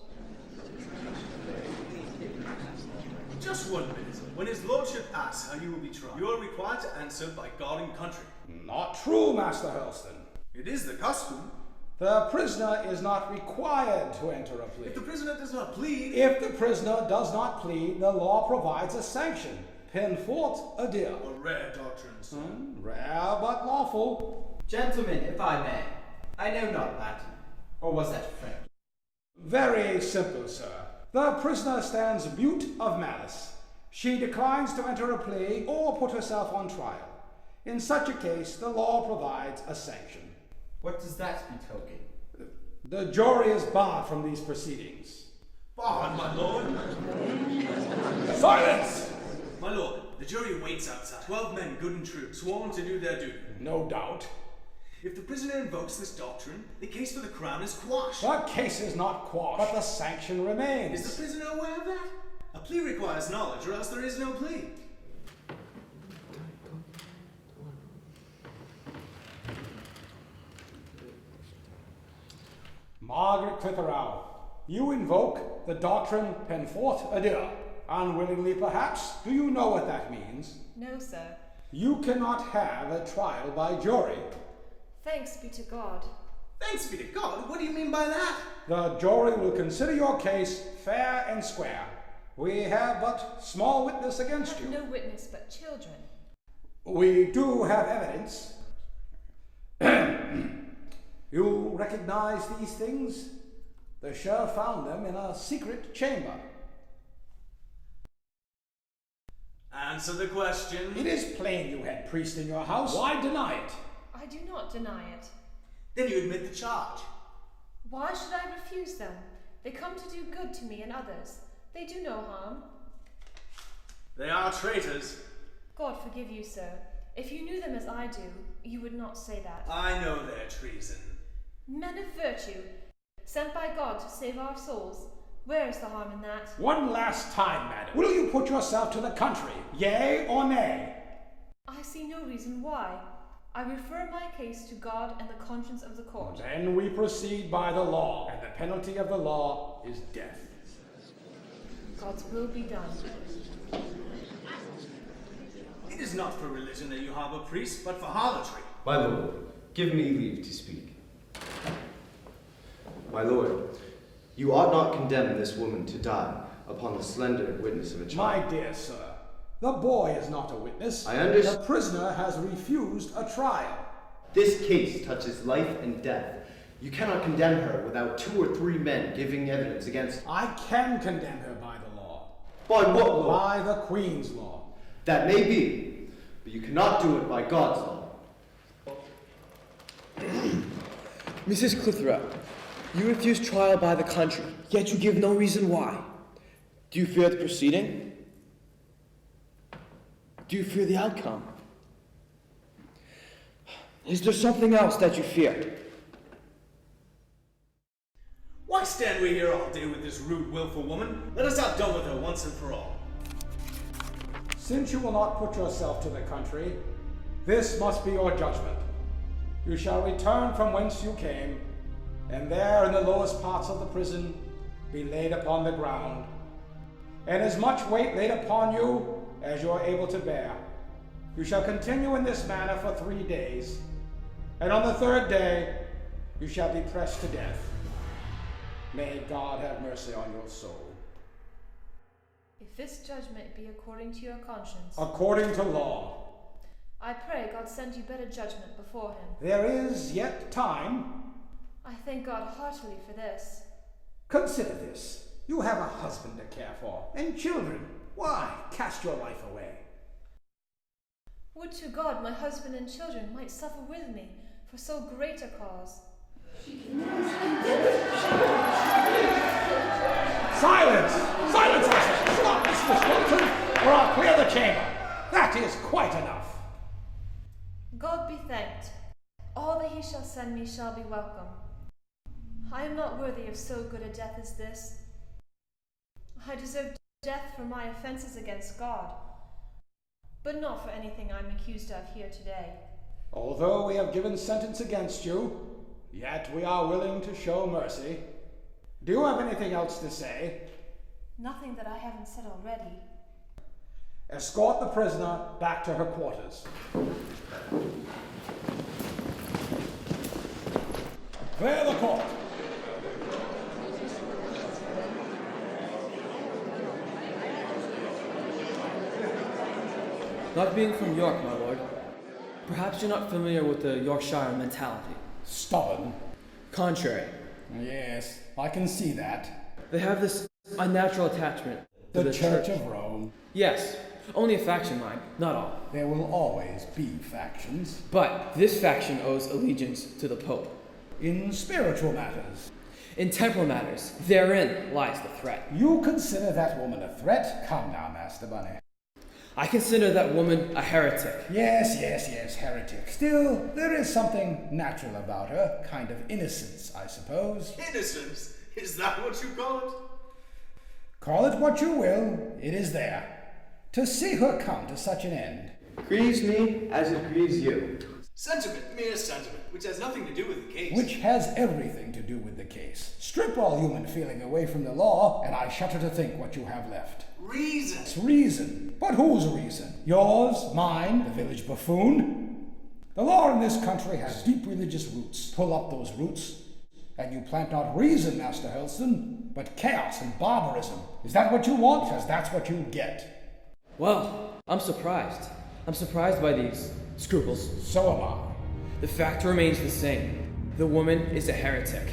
Just 1 minute. When his lordship asks how you will be tried, you are required to answer by God and country. Not true, Master Hurlston. It is the custom. The prisoner is not required to enter a plea. If the prisoner does not plead... If the prisoner does not plead, the law provides a sanction. Pen fort a deer. A rare doctrine, sir. Rare but lawful. Gentlemen, if I may, I know not Latin. Or was that French? Very simple, sir. The prisoner stands mute of malice. She declines to enter a plea or put herself on trial. In such a case, the law provides a sanction. What does that betoken? The jury is barred from these proceedings. Barred, my lord? Silence! My lord, the jury waits outside. 12 men, good and true, sworn to do their duty. No doubt. If the prisoner invokes this doctrine, the case for the crown is quashed. The case is not quashed, but the sanction remains. Is the prisoner aware of that? A plea requires knowledge, or else there is no plea. Margaret Clitherow, you invoke the doctrine pen fort a deer. Unwillingly, perhaps. Do you know what that means? No, sir. You cannot have a trial by jury. Thanks be to God. Thanks be to God? What do you mean by that? The jury will consider your case fair and square. We have but small witness against you. No witness but children. We do have evidence. You recognize these things? The sheriff found them in a secret chamber. Answer the question. It is plain you had priests in your house. Why deny it? I do not deny it. Then you admit the charge. Why should I refuse them? They come to do good to me and others. They do no harm. They are traitors. God forgive you, sir. If you knew them as I do, you would not say that. I know their treason. Men of virtue, sent by God to save our souls. Where is the harm in that? One last time, madam. Will you put yourself to the country? Yea or nay? I see no reason why. I refer my case to God and the conscience of the court. Then we proceed by the law, and the penalty of the law is death. God's will be done. It is not for religion that you harbour priests, but for harlotry. My lord, give me leave to speak. My lord, you ought not condemn this woman to die upon the slender witness of a child. My dear sir, the boy is not a witness. I understand. The prisoner has refused a trial. This case touches life and death. You cannot condemn her without 2 or 3 men giving evidence against her. I can condemn her by the law. By what law? By the Queen's law. That may be, but you cannot do it by God's law. Mrs. Clitherow, you refuse trial by the country, yet you give no reason why. Do you fear the proceeding? Do you fear the outcome? Is there something else that you fear? Why stand we here all day with this rude, willful woman? Let us have done with her once and for all. Since you will not put yourself to the country, this must be your judgment. You shall return from whence you came, and there in the lowest parts of the prison be laid upon the ground, and as much weight laid upon you as you are able to bear. You shall continue in this manner for 3 days, and on the 3rd day you shall be pressed to death. May God have mercy on your soul. If this judgment be according to your conscience, According to law, I pray God send you better judgment before him. there is yet time. I thank God heartily for this. Consider this. You have a husband to care for, and children. Why cast your life away? Would to God my husband and children might suffer with me for so great a cause. Silence! Silence, I say! Stop this disruption, or I'll clear the chamber. That is quite enough. God be thanked. All that he shall send me shall be welcome. I am not worthy of so good a death as this. I deserve death for my offenses against God, but not for anything I'm accused of here today. Although we have given sentence against you, yet we are willing to show mercy. Do you have anything else to say? Nothing that I haven't said already. Escort the prisoner back to her quarters. Clear the court. Not being from York, my lord, perhaps you're not familiar with the Yorkshire mentality. Stubborn. Contrary. Yes, I can see that. They have this unnatural attachment to The the Church of Rome. Yes, only a faction, mind, not all. There will always be factions. But this faction owes allegiance to the Pope. In spiritual matters. In temporal matters, therein lies the threat. You consider that woman a threat? Come now, Master Bunny. I consider that woman a heretic. Yes, heretic. Still, there is something natural about her. Kind of innocence, I suppose. Innocence? Is that what you call it? Call it what you will, it is there. To see her come to such an end. Grieves me as it grieves you. Sentiment, mere sentiment, which has nothing to do with the case. Which has everything to do with the case. Strip all human feeling away from the law, and I shudder to think what you have left. Reason. It's reason. But whose reason? Yours, mine, the village buffoon? The law in this country has deep religious roots. Pull up those roots, and you plant not reason, Master Helston, but chaos and barbarism. Is that what you want? Because that's what you get. Well, I'm surprised. I'm surprised by these scruples. So am I. The fact remains the same. The woman is a heretic.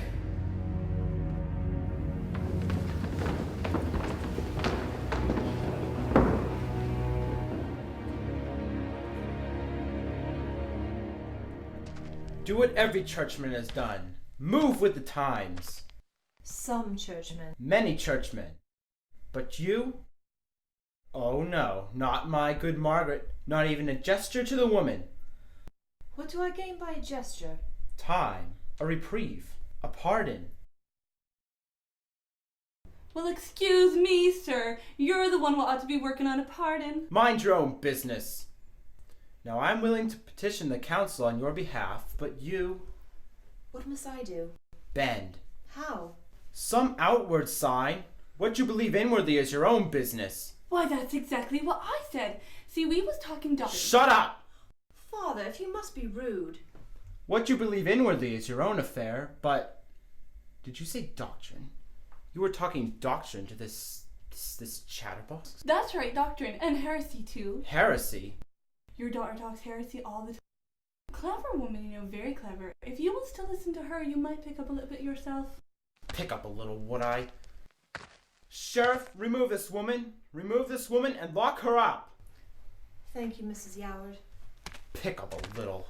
Do what every churchman has done. Move with the times. Some churchmen. Many churchmen. But you? Oh no, not my good Margaret. Not even a gesture to the woman. What do I gain by a gesture? Time. A reprieve. A pardon. Well, excuse me, sir. You're the one who ought to be working on a pardon. Mind your own business. Now I'm willing to petition the council on your behalf, but you... What must I do? Bend. How? Some outward sign. What you believe inwardly is your own business. Why, that's exactly what I said. See, we was talking doctrine. Shut up! Father, if you must be rude. What you believe inwardly is your own affair, but... Did you say doctrine? You were talking doctrine to this chatterbox? That's right, doctrine. And heresy, too. Heresy? Your daughter talks heresy all the time. Clever woman, you know, very clever. If you was to listen to her, you might pick up a little bit yourself. Pick up a little, would I? Sheriff, remove this woman. Remove this woman and lock her up. Thank you, Mrs. Yoward. Pick up a little.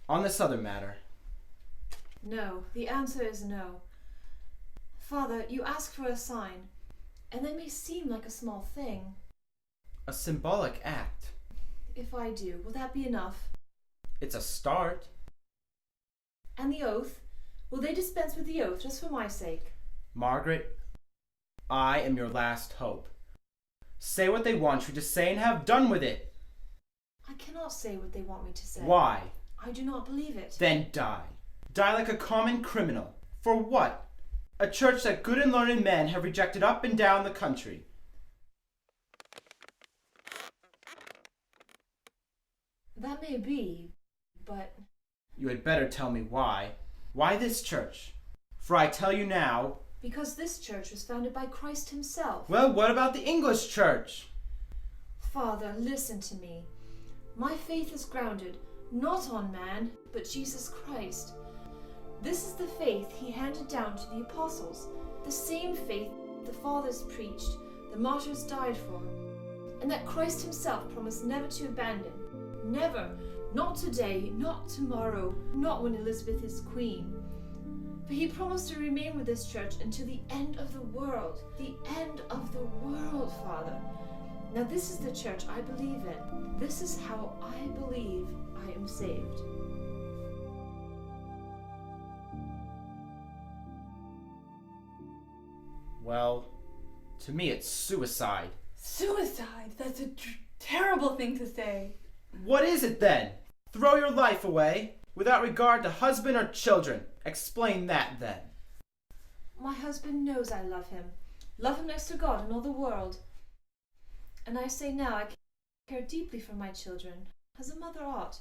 On this other matter. No, the answer is no. Father, you ask for a sign, and they may seem like a small thing. A symbolic act. If I do, will that be enough? It's a start. And the oath? Will they dispense with the oath just for my sake? Margaret, I am your last hope. Say what they want you to say and have done with it. I cannot say what they want me to say. Why? I do not believe it. Then die. Die like a common criminal. For what? A church that good and learned men have rejected up and down the country. That may be, but... You had better tell me why. Why this church? For I tell you now... Because this church was founded by Christ himself. Well, what about the English church? Father, listen to me. My faith is grounded, not on man, but Jesus Christ. This is the faith he handed down to the apostles, the same faith the fathers preached, the martyrs died for, and that Christ himself promised never to abandon. Never. Not today, not tomorrow, not when Elizabeth is queen. But he promised to remain with this church until the end of the world. The end of the world, Father. Now this is the church I believe in. This is how I believe I am saved. Well, to me it's suicide. Suicide? That's a terrible thing to say. What is it then? Throw your life away without regard to husband or children. Explain that then. My husband knows I love him next to God and all the world. And I say now I care deeply for my children, as a mother ought.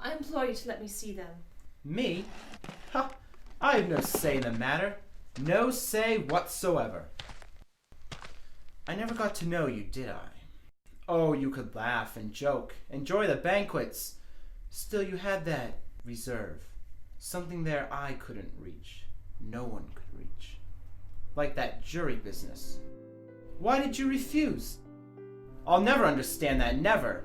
I implore you to let me see them. Me? Ha! I have no say in the matter. No say whatsoever. I never got to know you, did I? Oh, you could laugh and joke, enjoy the banquets. Still you had that reserve. Something there I couldn't reach. No one could reach. Like that jury business. Why did you refuse? I'll never understand that, never.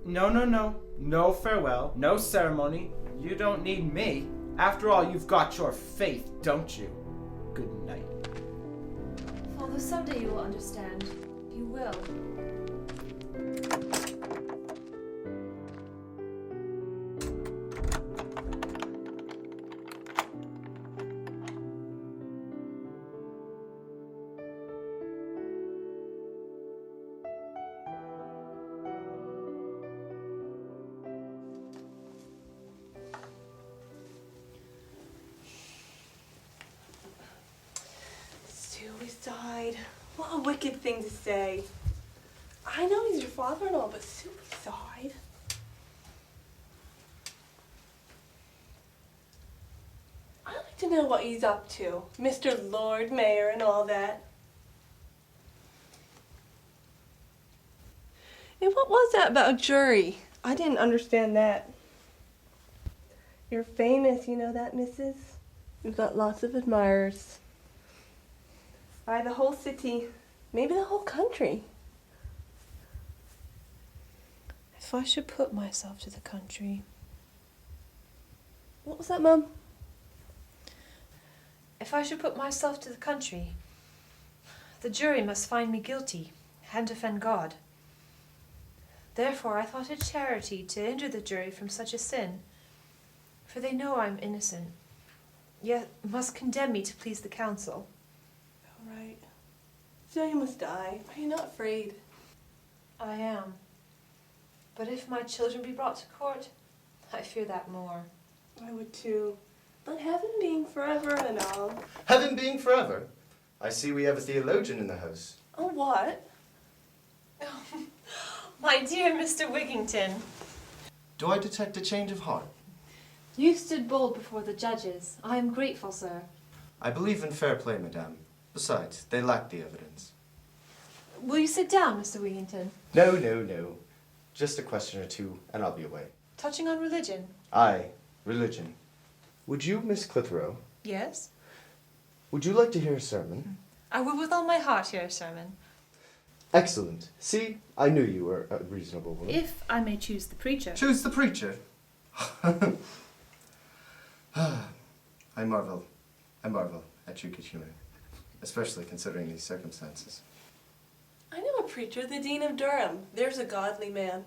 No, no, no. No farewell, no ceremony. You don't need me. After all, you've got your faith, don't you? Good night. Father, someday you will understand. You will. Suicide? What a wicked thing to say. I know he's your father and all, but suicide? I'd like to know what he's up to, Mr. Lord Mayor and all that. And what was that about a jury? I didn't understand that. You're famous, you know that, missus? You've got lots of admirers. By the whole city, maybe the whole country. If I should put myself to the country. What was that, Mum? If I should put myself to the country, the jury must find me guilty and offend God. Therefore I thought it charity to hinder the jury from such a sin, for they know I'm innocent, yet must condemn me to please the council. All right. So you must die. Are you not afraid? I am. But if my children be brought to court, I fear that more. I would too. But heaven being forever and all. Heaven being forever? I see we have a theologian in the house. Oh, what? My dear Mr. Wigington. Do I detect a change of heart? You stood bold before the judges. I am grateful, sir. I believe in fair play, madame. Besides, they lack the evidence. Will you sit down, Mr. Wigington? No, no, no. Just a question or two, and I'll be away. Touching on religion? Aye, religion. Would you, Miss Clitherow? Yes. Would you like to hear a sermon? I would with all my heart hear a sermon. Excellent. See, I knew you were a reasonable woman. If I may choose the preacher. Choose the preacher? I marvel at your good humor, especially considering these circumstances. I know a preacher, the Dean of Durham. There's a godly man.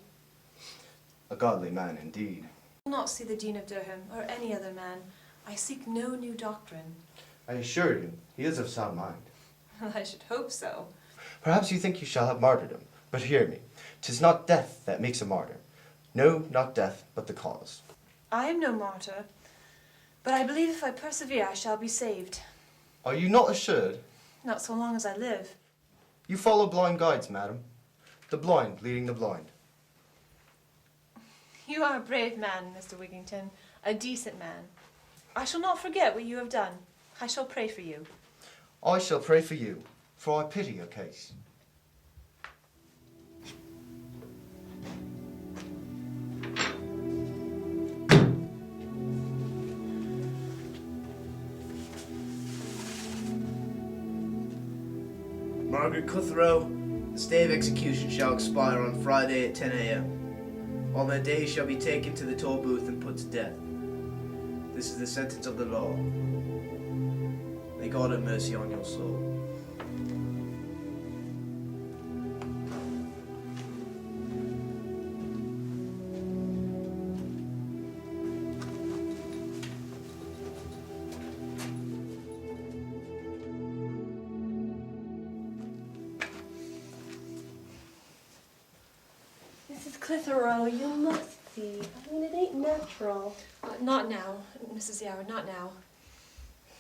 A godly man indeed. I will not see the Dean of Durham or any other man. I seek no new doctrine. I assure you, he is of sound mind. I should hope so. Perhaps you think you shall have martyrdom, but hear me. 'Tis not death that makes a martyr. No, not death, but the cause. I am no martyr, but I believe if I persevere I shall be saved. Are you not assured? Not so long as I live. You follow blind guides, madam. The blind leading the blind. You are a brave man, Mr. Wigington, a decent man. I shall not forget what you have done. I shall pray for you. I shall pray for you, for I pity your case. Margaret Clitherow, this day of execution shall expire on Friday at 10 a.m. All that day shall be taken to the toll booth and put to death. This is the sentence of the law. May God have mercy on your soul. Clitherow, you must see. I mean, it ain't natural. Not now, Mrs. Yower, not now.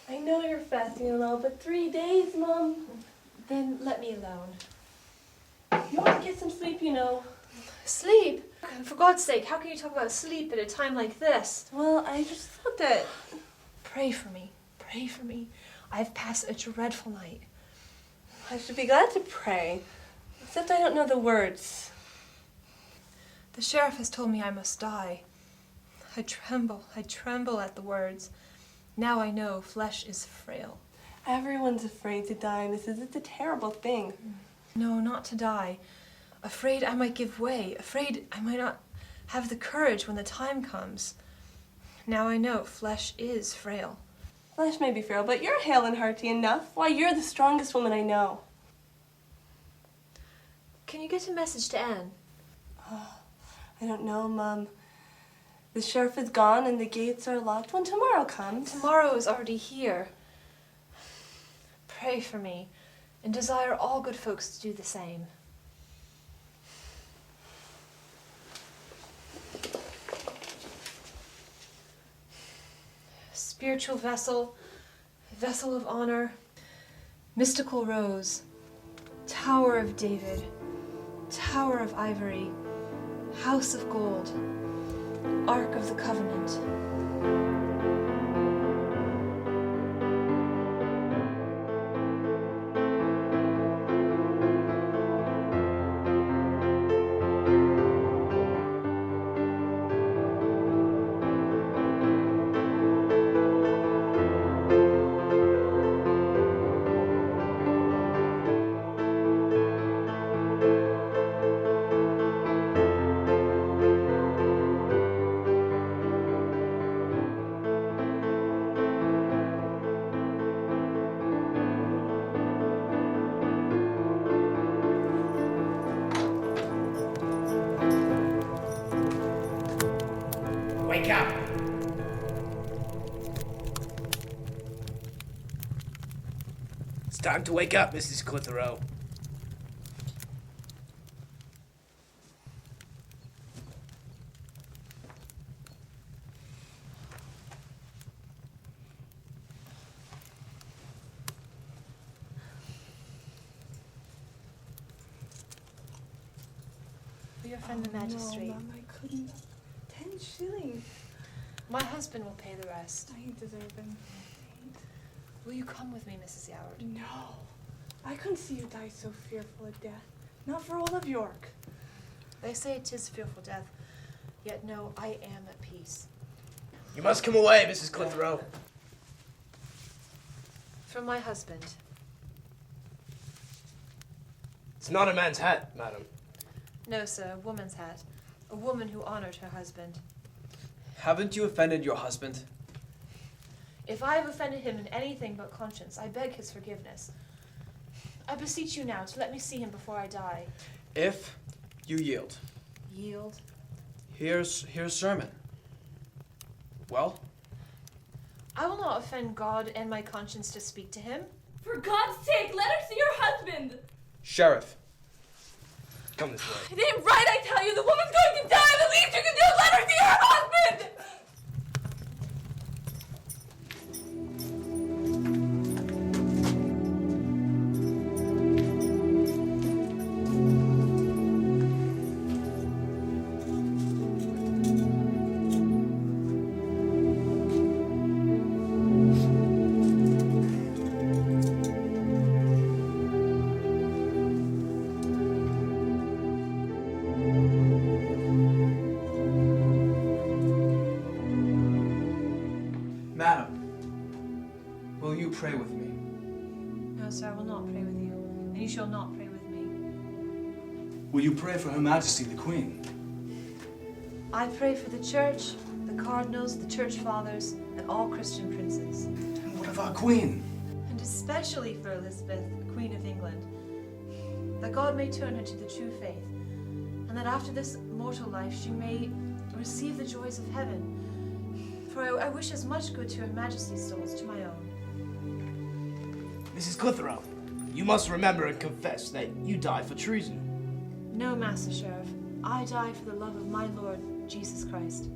I know you're fasting and all, but 3 days, Mom. Then let me alone. You want to get some sleep, you know. Sleep? For God's sake, how can you talk about sleep at a time like this? Well, I just thought that... Pray for me. Pray for me. I've passed a dreadful night. I should be glad to pray, except I don't know the words. The sheriff has told me I must die. I tremble at the words. Now I know flesh is frail. Everyone's afraid to die, Mrs. It's a terrible thing. No, not to die. Afraid I might give way. Afraid I might not have the courage when the time comes. Now I know flesh is frail. Flesh may be frail, but you're hale and hearty enough. Why, you're the strongest woman I know. Can you get a message to Anne? Oh, I don't know, Mum. The sheriff is gone and the gates are locked when tomorrow comes. Tomorrow is already here. Pray for me, and desire all good folks to do the same. Spiritual vessel, vessel of honor, mystical rose, tower of David, tower of ivory, house of gold, ark of the covenant. Wake up! It's time to wake up, Mrs. Clitherow. For your friend the magistrate. No, Mom, I couldn't. 10 shillings. My husband will pay the rest. I deserve him. Will you come with me, Mrs. Yoward? No. I couldn't see you die so fearful of death. Not for all of York. They say it is fearful death, yet no, I am at peace. You must come away, Mrs. Clitherow. From my husband. It's not a man's hat, madam. No, sir, a woman's hat. A woman who honored her husband. Haven't you offended your husband? If I have offended him in anything but conscience, I beg his forgiveness. I beseech you now to let me see him before I die. If you yield. Yield? Here's sermon. Well? I will not offend God and my conscience to speak to him. For God's sake, let her see your husband! Sheriff, come this way. It ain't right, I tell you. The woman's going to die. The least you can do is let her see her husband! Madam, will you pray with me? No, sir, I will not pray with you, and you shall not pray with me. Will you pray for Her Majesty the Queen? I pray for the church, the cardinals, the church fathers, and all Christian princes. And what of our Queen? And especially for Elizabeth, Queen of England, that God may turn her to the true faith, and that after this mortal life she may receive the joys of heaven. For I wish as much good to Her Majesty's soul as to my own. Mrs. Clitherow, you must remember and confess that you died for treason. No, Master Sheriff. I die for the love of my Lord Jesus Christ.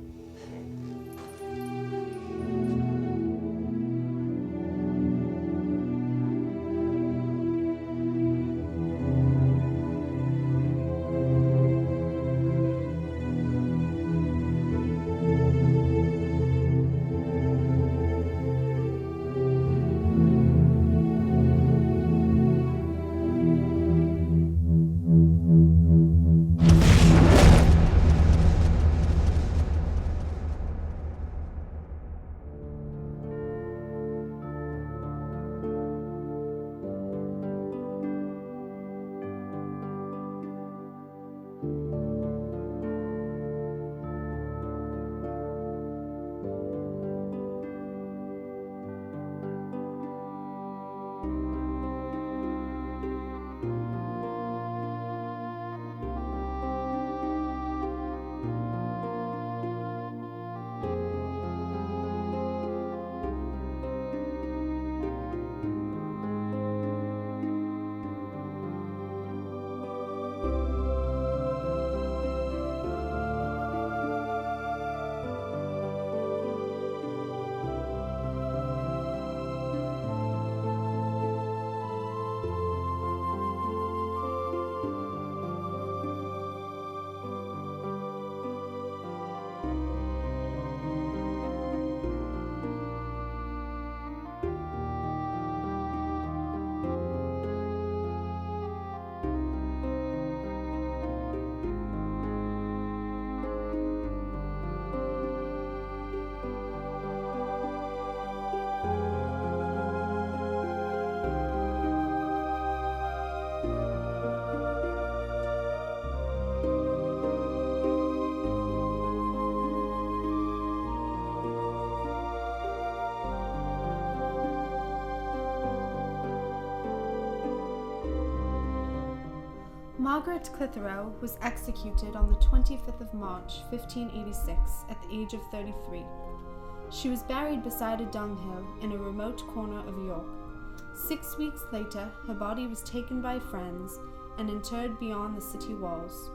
Margaret Clitherow was executed on the 25th of March, 1586, at the age of 33. She was buried beside a dunghill in a remote corner of York. 6 weeks later, her body was taken by friends and interred beyond the city walls.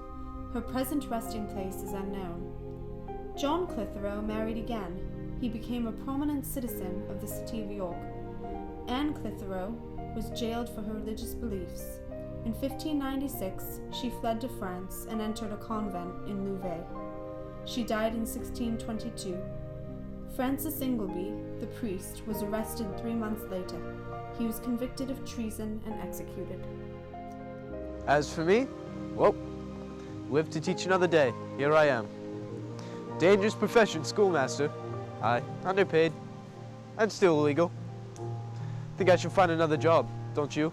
Her present resting place is unknown. John Clitherow married again. He became a prominent citizen of the city of York. Anne Clitherow was jailed for her religious beliefs. In 1596, she fled to France and entered a convent in Louvain. She died in 1622. Francis Ingleby, the priest, was arrested 3 months later. He was convicted of treason and executed. As for me, well, live to teach another day. Here I am. Dangerous profession, schoolmaster. Aye, underpaid, and still illegal. Think I should find another job, don't you?